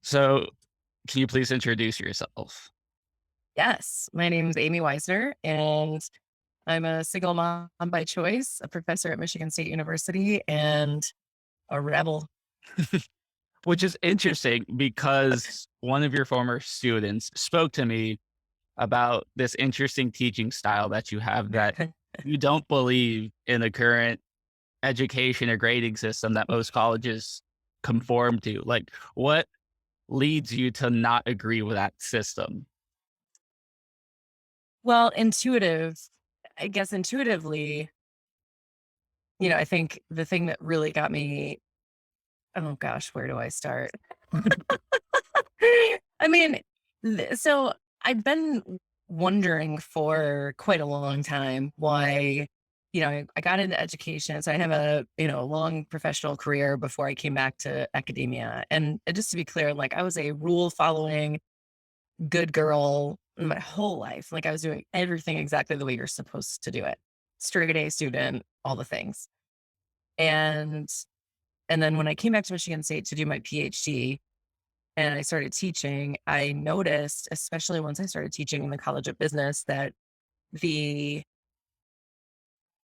So, can you please introduce yourself? Yes, my name is Amy Wisner, and I'm a single mom by choice, a professor at Michigan State University, and a rebel. Which is interesting because one of your former students spoke to me about this interesting teaching style that you have that you don't believe in the current education or grading system that most colleges conform to. Like, what leads you to not agree with that system? Well, I guess intuitively, I think the thing that really got me, oh gosh, where do I start? I mean, so I've been wondering for quite a long time why, I got into education. So I have a long professional career before I came back to academia. And just to be clear, like I was a rule following good girl my whole life. Like I was doing everything exactly the way you're supposed to do it. Straight A student, all the things. And and then when I came back to Michigan State to do my PhD, and I started teaching, I noticed, especially once I started teaching in the College of Business, that the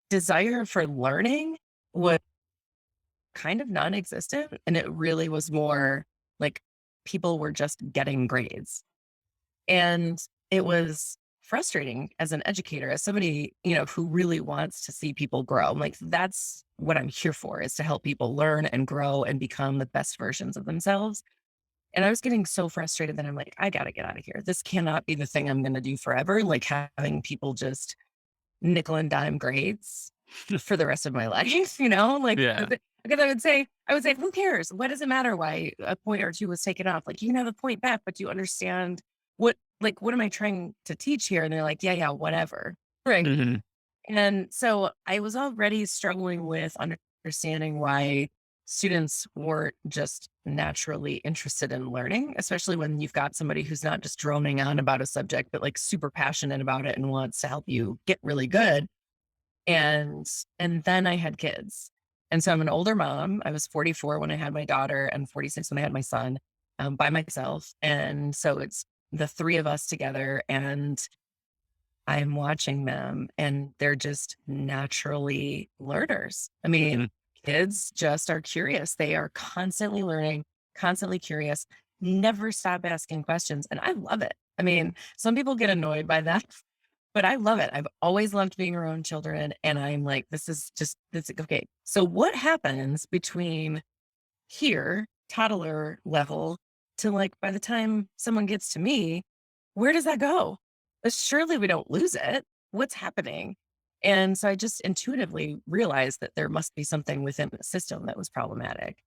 desire for learning was kind of non existent. And it really was more like people were just getting grades. And it was frustrating as an educator, as somebody, who really wants to see people grow. I'm like, that's what I'm here for, is to help people learn and grow and become the best versions of themselves. And I was getting so frustrated that I'm like, I got to get out of here. This cannot be the thing I'm going to do forever. Like having people just nickel and dime grades for the rest of my life, like Yeah. because I would say, who cares? What does it matter why a point or two was taken off? Like you can have a point back, but do you understand what am I trying to teach here? And they're like, yeah, whatever. Right. Mhm. And so I was already struggling with understanding why students weren't just naturally interested in learning, especially when you've got somebody who's not just droning on about a subject, but like super passionate about it and wants to help you get really good. And and then I had kids. And so I'm an older mom. I was 44 when I had my daughter and 46 when I had my son, by myself. And so it's the three of us together. And I'm watching them and they're just naturally learners. I mean, Mhm. kids just are curious. They are constantly learning, constantly curious, never stop asking questions. And I love it. I mean, some people get annoyed by that, but I love it. I've always loved being around children. And I'm like, this is okay. So, what happens between here, toddler level, to like by the time someone gets to me, where does that go? Surely we don't lose it. What's happening? And so I just intuitively realized that there must be something within the system that was problematic.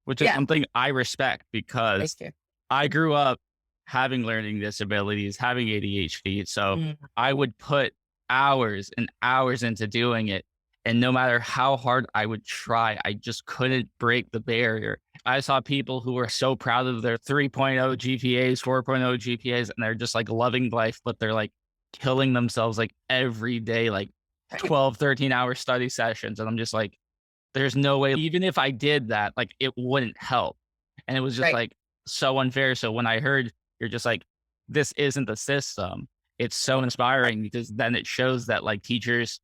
Which is Yeah. something I respect because Thank you. I grew up having learning disabilities, having ADHD. So Mm, I would put hours and hours into doing it. And no matter how hard I would try, I just couldn't break the barrier. I saw people who were so proud of their 3.0 GPAs, 4.0 GPAs, and they're just like loving life, but they're like killing themselves like every day, like right. 12, 13-hour study sessions. And I'm just like, there's no way even if I did that, like, it wouldn't help, and it was just, Right. like, so unfair, so when I heard you're just like, "This isn't the system," it's so inspiring because then it shows that, like, teachers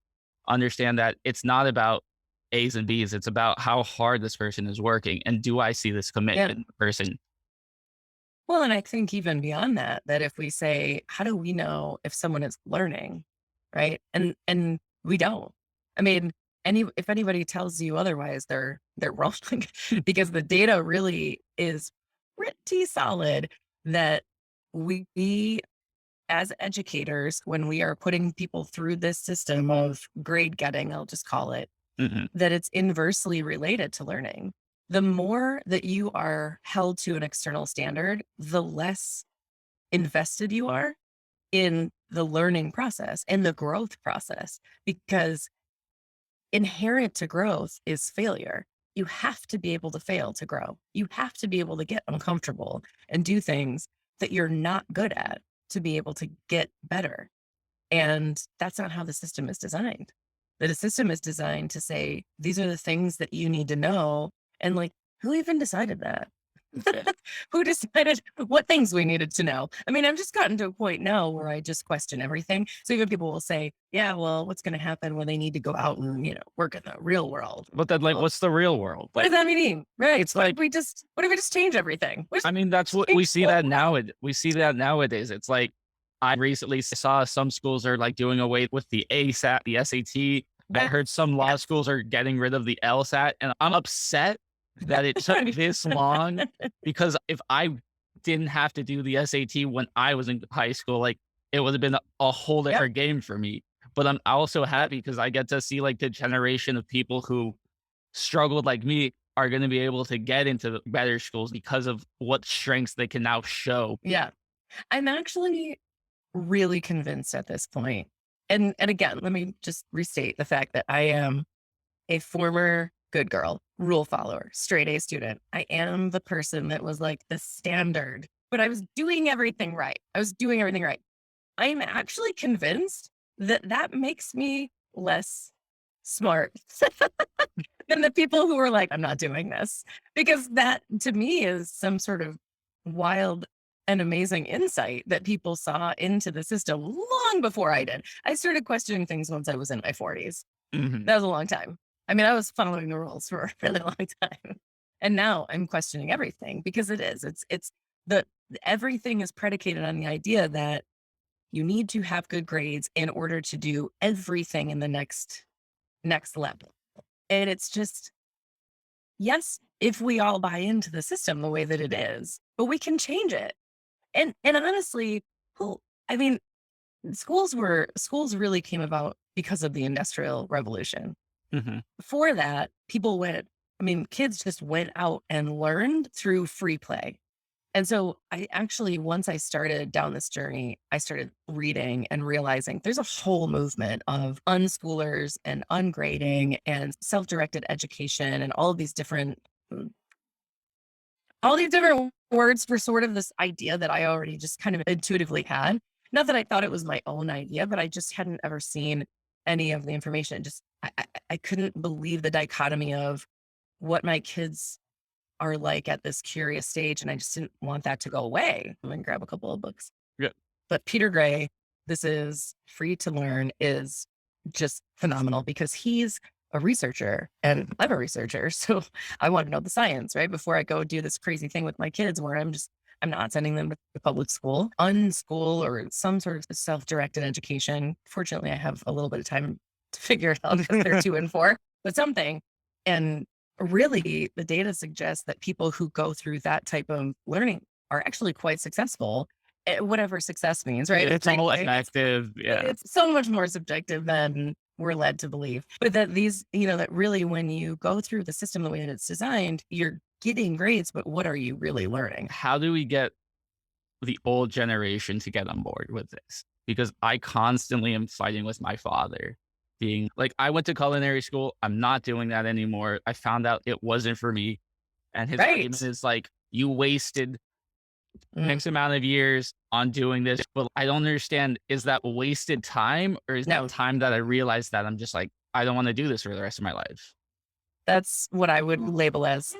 understand that it's not about A's and B's, it's about how hard this person is working, and do I see this Yeah. commitment in the person. Well, and I think even beyond that, that if we say, how do we know if someone is learning? Right. And we don't. I mean, if anybody tells you otherwise, they're wrong because the data really is pretty solid that we as educators, when we are putting people through this system of grade getting, I'll just call it, Mhm. that it's inversely related to learning. The more that you are held to an external standard, the less invested you are in the learning process and the growth process, because inherent to growth is failure. You have to be able to fail to grow. You have to be able to get uncomfortable and do things that you're not good at to be able to get better. And that's not how the system is designed. The system is designed to say, these are the things that you need to know. And like, who even decided that? Who decided what things we needed to know? I mean, I've just gotten to a point now where I just question everything. So even people will say, yeah, well, what's going to happen when they need to go out and, work in the real world? But then, like, Well, what's the real world? what Like, does that mean? Right. it's like, What if we just change everything? We I just mean, that's what we change see the whole that now. world. We see that nowadays. It's like I recently saw some schools are like doing away with the ASAT, the SAT. I Yeah. heard some law Yes. schools are getting rid of the LSAT, and I'm upset that it took this long because if I didn't have to do the SAT when I was in high school, like it would have been a whole Yep. different game for me. But I'm also happy because I get to see like the generation of people who struggled like me are going to be able to get into the better schools because of what strengths they can now show. Yeah. I'm actually really convinced at this point. And again, let me just restate the fact that I am a former good girl, rule follower, straight A student. I am the person that was like the standard, but I was doing everything right. I was doing everything right. I am actually convinced that that makes me less smart than the people who are like, I'm not doing this. Because that to me is some sort of wild and amazing insight that people saw into the system long before I did. I started questioning things once I was in my 40s. Mhm. That was a long time. I mean, I was following the rules for a really long time. And now I'm questioning everything because it is. It's the everything is predicated on the idea that you need to have good grades in order to do everything in the next level. And it's just, yes, if we all buy into the system the way that it is, but we can change it. And honestly, who I mean, schools really came about because of the industrial revolution. Mhm. Before that, kids just went out and learned through free play. And so I actually, once I started down this journey, I started reading and realizing there's a whole movement of unschoolers and ungrading and self-directed education and mm, all these different words for sort of this idea that I already just kind of intuitively had. Not that I thought it was my own idea, but I just hadn't ever seen any of the information. Just I couldn't believe the dichotomy of what my kids are like at this curious stage, and I just didn't want that to go away. I'm gonna grab a couple of books. Yeah. But Peter Gray, this is free to learn, is just phenomenal because he's a researcher and I'm a researcher. So I want to know the science, right? Before I go do this crazy thing with my kids where I'm not sending them to public school, unschool, or some sort of self-directed education. Fortunately, I have a little bit of time to figure it out because they're 2 and 4, but something. And really, the data suggests that people who go through that type of learning are actually quite successful at whatever success means, right? It's all effective. Yeah. It's so much more subjective than we're led to believe. But that that really when you go through the system the way that it's designed, you're getting grades, but what are you really learning? How do we get the old generation to get on board with this? Because I constantly am fighting with my father, being like, I went to culinary school. I'm not doing that anymore. I found out it wasn't for me. And his argument Right. is like, you wasted Mm, X amount of years on doing this. But I don't understand, is that wasted time or is that no, time that I realized that I'm just like, I don't want to do this for the rest of my life? that's what I would label as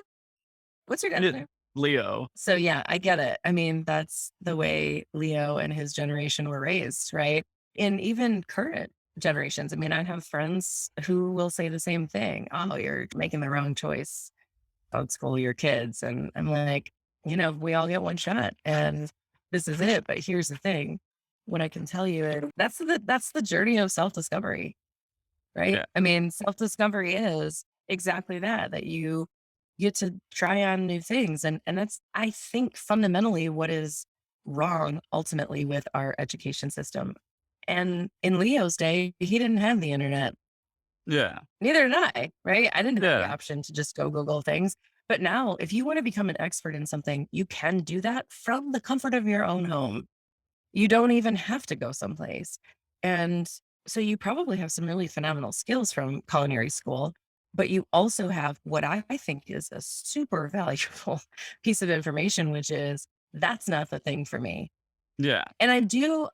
what's your dad's Yeah, name? Leo. So yeah, I get it. I mean, that's the way Leo and his generation were raised, right? And even current generations. I mean, I have friends who will say the same thing. Oh, you're making the wrong choice. Don't school your kids. And I'm like, we all get one shot and this is it. But here's the thing. What I can tell you is that's the journey of self-discovery, right? Yeah. I mean, self-discovery is exactly that you get to try on new things. And that's, I think, fundamentally what is wrong ultimately with our education system. And in Leo's day, he didn't have the internet. Yeah. Neither did I, right? I didn't have the Yeah. option to just go Google things. But now, if you want to become an expert in something, you can do that from the comfort of your own home. You don't even have to go someplace. And so you probably have some really phenomenal skills from culinary school, but you also have what I think is a super valuable piece of information, which is that's not the thing for me. Yeah. And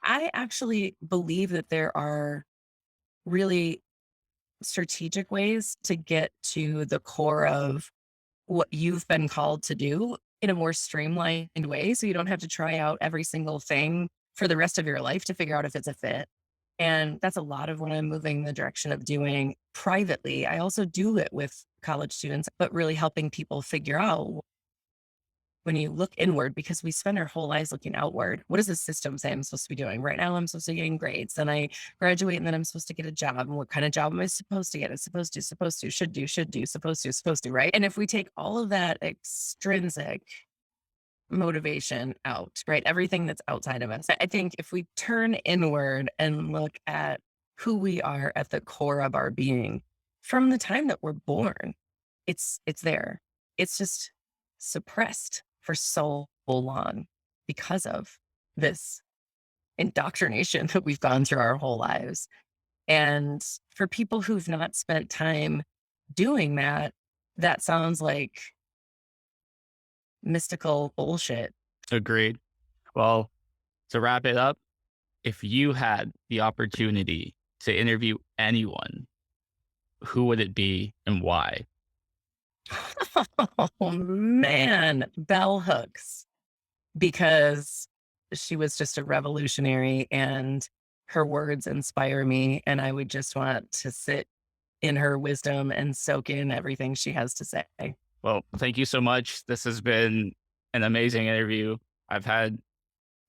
I actually believe that there are really strategic ways to get to the core of what you've been called to do in a more streamlined way. So you don't have to try out every single thing for the rest of your life to figure out if it's a fit. And that's a lot of what I'm moving the direction of doing privately. I also do it with college students, but really helping people figure out when you look inward, because we spend our whole lives looking outward. What does the system say I'm supposed to be doing? Right now, I'm supposed to be getting grades. Then I graduate and then I'm supposed to get a job. And what kind of job am I supposed to get? It's supposed to, should do, supposed to, right? And if we take all of that extrinsic motivation out, right? Everything that's outside of us. I think if we turn inward and look at who we are at the core of our being from the time that we're born, it's there. It's just suppressed for so long because of this indoctrination that we've gone through our whole lives. And for people who've not spent time doing that, that sounds like mystical bullshit. Agreed. Well, to wrap it up, if you had the opportunity to interview anyone, who would it be and why? Oh man, bell hooks, because she was just a revolutionary and her words inspire me. And I would just want to sit in her wisdom and soak in everything she has to say. Well, thank you so much. This has been an amazing interview. I've had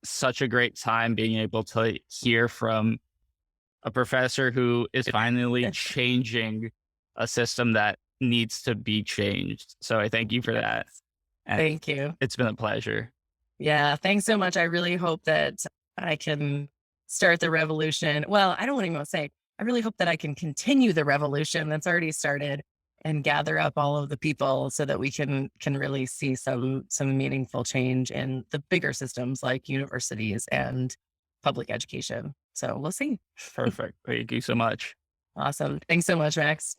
such a great time being able to hear from a professor who is finally changing a system that needs to be changed. So I thank you for that. Yes. And Thank you. it's been a pleasure. Yeah, thanks so much. I really hope that I can start the revolution. Well, I don't even want to say, I really hope that I can continue the revolution that's already started and gather up all of the people so that we can really see some meaningful change in the bigger systems like universities and public education. So we'll see. Perfect. Thank you so much. Awesome. Thanks so much, Max.